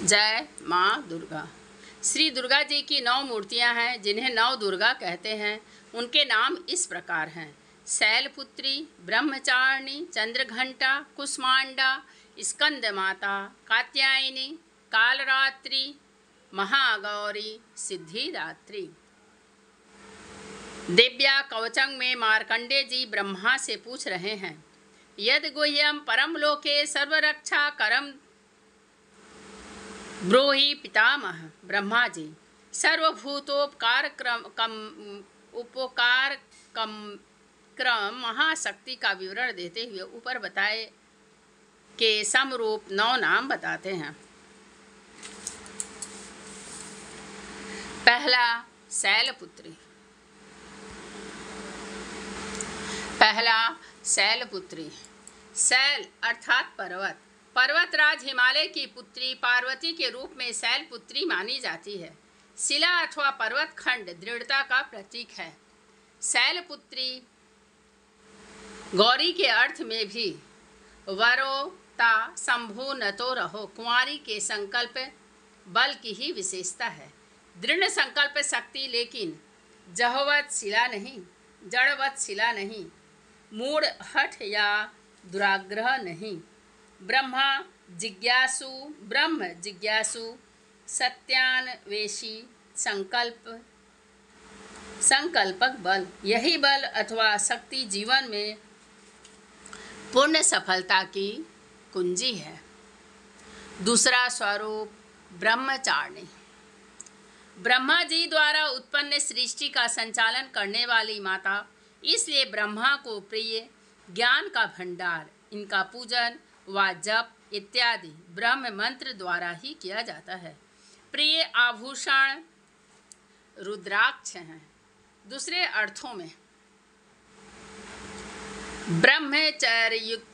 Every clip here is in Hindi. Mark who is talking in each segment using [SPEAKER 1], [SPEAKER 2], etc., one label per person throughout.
[SPEAKER 1] जय माँ दुर्गा। श्री दुर्गा जी की 9 मूर्तियाँ हैं जिन्हें 9 दुर्गा कहते हैं। उनके नाम इस प्रकार हैं: शैलपुत्री, ब्रह्मचारिणी, चंद्रघंटा, कुष्मांडा, स्कंद माता, कात्यायनी, कालरात्रि, महागौरी, सिद्धिदात्री। दिव्या कवचंग में मार्कंडेय जी ब्रह्मा से पूछ रहे हैं, यद गुह्यम परम लोके सर्वरक्षा करम ब्रूहि पितामह। ब्रह्मा जी सर्वभूतोपकार क्रम महाशक्ति का विवरण देते हुए ऊपर बताए के समरूप 9 नाम बताते हैं। पहला शैलपुत्री। शैल अर्थात पर्वत। पर्वतराज हिमालय की पुत्री पार्वती के रूप में शैलपुत्री मानी जाती है। शिला अथवा पर्वत खंड दृढ़ता का प्रतीक है। शैलपुत्री गौरी के अर्थ में भी वरोता शंभु न तो रहो कुंवारी के संकल्प बल की ही विशेषता है। दृढ़ संकल्प शक्ति, लेकिन जड़वत शिला नहीं, मूढ़ हठ या दुराग्रह नहीं। ब्रह्म जिज्ञासु, सत्यान्वेषी, संकल्पक बल। यही बल अथवा शक्ति जीवन में पूर्ण सफलता की कुंजी है। दूसरा स्वरूप ब्रह्मचारिणी। ब्रह्मा जी द्वारा उत्पन्न सृष्टि का संचालन करने वाली माता, इसलिए ब्रह्मा को प्रिय ज्ञान का भंडार, इनका पूजन व जप इत्यादि ब्रह्म मंत्र द्वारा ही किया जाता है। प्रिय आभूषण रुद्राक्ष हैं। दूसरे अर्थों में ब्रह्मचर्युक्त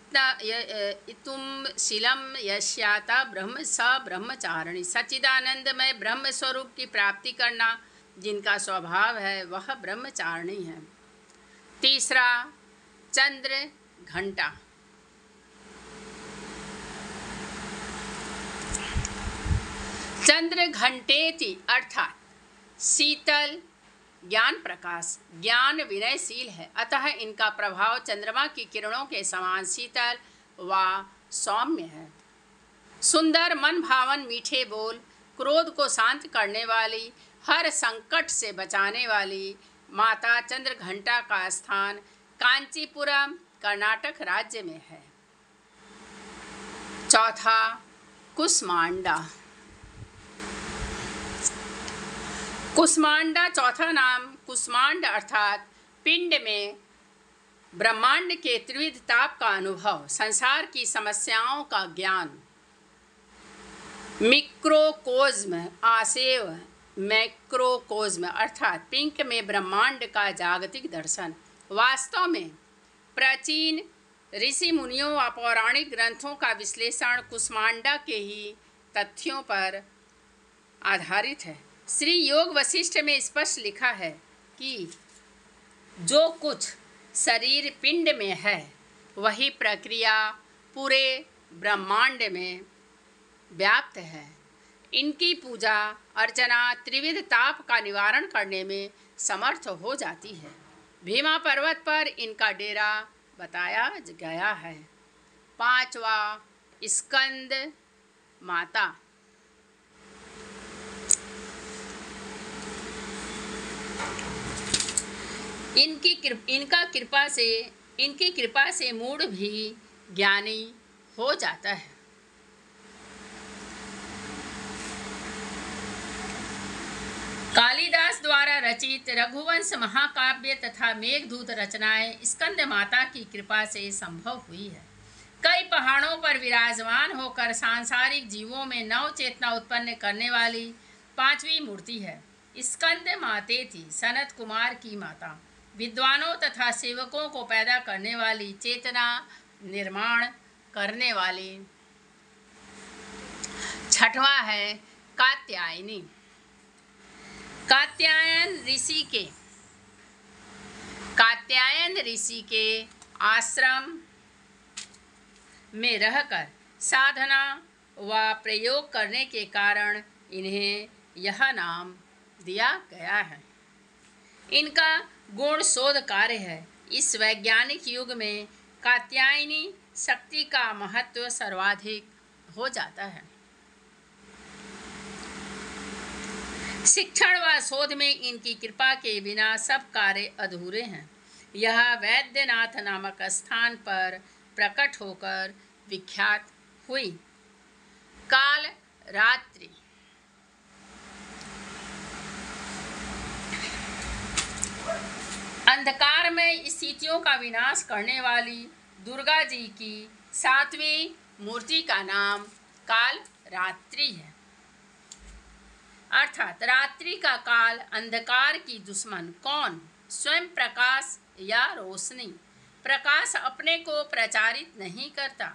[SPEAKER 1] तुम शीलम यस्याता ब्रह्म स ब्रह्मचारिणी। सच्चिदानंदमय ब्रह्म स्वरूप की प्राप्ति करना जिनका स्वभाव है वह ब्रह्मचारिणी है। तीसरा चंद्र घंटा। चंद्र घंटेति अर्थात शीतल, ज्ञान प्रकाश, ज्ञान विनयशील है, अतः इनका प्रभाव चंद्रमा की किरणों के समान शीतल व सौम्य है। सुंदर, मन भावन, मीठे बोल, क्रोध को शांत करने वाली, हर संकट से बचाने वाली माता चंद्रघंटा का स्थान कांचीपुरम कर्नाटक राज्य में है। चौथा कुष्मांडा। कुष्मांडा चौथा नाम कुष्मांड अर्थात पिंड में ब्रह्मांड के त्रिविध ताप का अनुभव, संसार की समस्याओं का ज्ञान, मिक्रोकोज्म आसेव, मैक्रोकोज्म अर्थात पिंक में ब्रह्मांड का जागतिक दर्शन। वास्तव में प्राचीन ऋषि मुनियों व पौराणिक ग्रंथों का विश्लेषण कुष्मांडा के ही तथ्यों पर आधारित है। श्री योग वशिष्ठ में स्पष्ट लिखा है कि जो कुछ शरीर पिंड में है वही प्रक्रिया पूरे ब्रह्मांड में व्याप्त है। इनकी पूजा अर्चना त्रिविध ताप का निवारण करने में समर्थ हो जाती है। भीमा पर्वत पर इनका डेरा बताया गया है। पांचवा स्कंद माता। इनकी कृपा से मूढ़ भी ज्ञानी हो जाता है। कालिदास द्वारा रचित रघुवंश महाकाव्य तथा मेघदूत रचनाएं स्कंद माता की कृपा से संभव हुई है। कई पहाड़ों पर विराजमान होकर सांसारिक जीवों में नव चेतना उत्पन्न करने वाली 5वीं मूर्ति है। स्कंद मातेति सनत कुमार की माता, विद्वानों तथा सेवकों को पैदा करने वाली, चेतना निर्माण करने वाली। छठवां है कात्यायनी। कात्यायन ऋषि के आश्रम में रहकर साधना व प्रयोग करने के कारण इन्हें यह नाम दिया गया है। इनका गुण शोध कार्य है। इस वैज्ञानिक युग में कात्यायनी शक्ति का महत्व सर्वाधिक हो जाता है। शिक्षण व शोध में इनकी कृपा के बिना सब कार्य अधूरे हैं। यह वैद्यनाथ नामक स्थान पर प्रकट होकर विख्यात हुई। काल रात्रि अंधकार में स्थितियों का विनाश करने वाली दुर्गा जी की 7वीं मूर्ति का नाम काल रात्रि है। अर्थात रात्रि का काल, अंधकार की दुश्मन कौन? स्वयं प्रकाश या रोशनी। प्रकाश अपने को प्रचारित नहीं करता,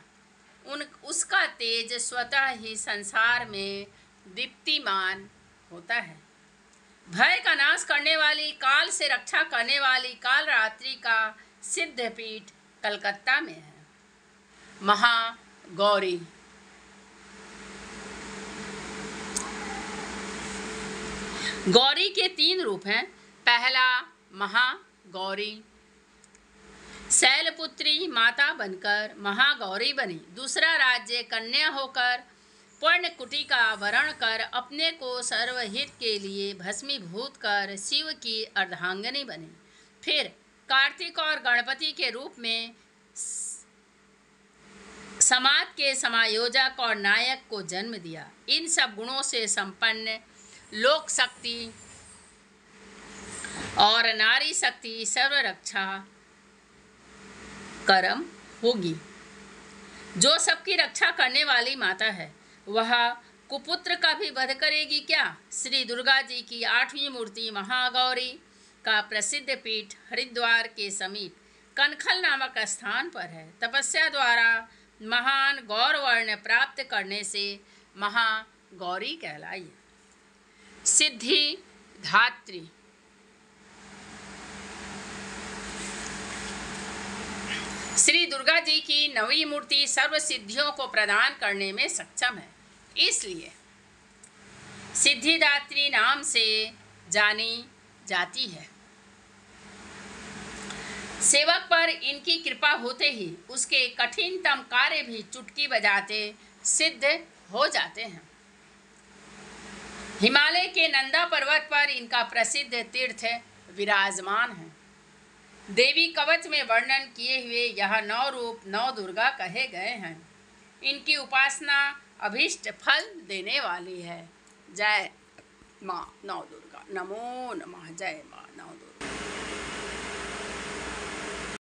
[SPEAKER 1] उसका तेज स्वतः ही संसार में दीप्तिमान होता है। भय का नाश करने वाली, काल से रक्षा करने वाली काल रात्रि का सिद्धपीठ कलकत्ता में है। महागौरी। गौरी के 3 रूप हैं। पहला महागौरी शैलपुत्री माता बनकर महागौरी बनी। दूसरा राज्य कन्या होकर पर्णकुटी का वरण कर अपने को सर्वहित के लिए भस्मीभूत कर शिव की अर्धांगिनी बनी। फिर कार्तिक और गणपति के रूप में समाज के समायोजक और नायक को जन्म दिया। इन सब गुणों से संपन्न लोक शक्ति और नारी शक्ति सर्वरक्षा करम होगी। जो सबकी रक्षा करने वाली माता है, वह कुपुत्र का भी वध करेगी क्या? श्री दुर्गा जी की 8वीं मूर्ति महागौरी का प्रसिद्ध पीठ हरिद्वार के समीप कनखल नामक स्थान पर है। तपस्या द्वारा महान गौरवर्ण प्राप्त करने से महागौरी कहलाई। सिद्धिदात्री। श्री दुर्गा जी की 9वीं मूर्ति सर्व सिद्धियों को प्रदान करने में सक्षम है, इसलिए सिद्धिदात्री नाम से जानी जाती है। सेवक पर इनकी कृपा होते ही उसके कठिनतम कार्य भी चुटकी बजाते सिद्ध हो जाते हैं। हिमालय के नंदा पर्वत पर इनका प्रसिद्ध तीर्थ विराजमान है। देवी कवच में वर्णन किए हुए यह 9 रूप 9 दुर्गा कहे गए हैं। इनकी उपासना अभीष्ट फल देने वाली है। जय माँ 9 दुर्गा। नमो नमः। जय माँ 9 दुर्गा।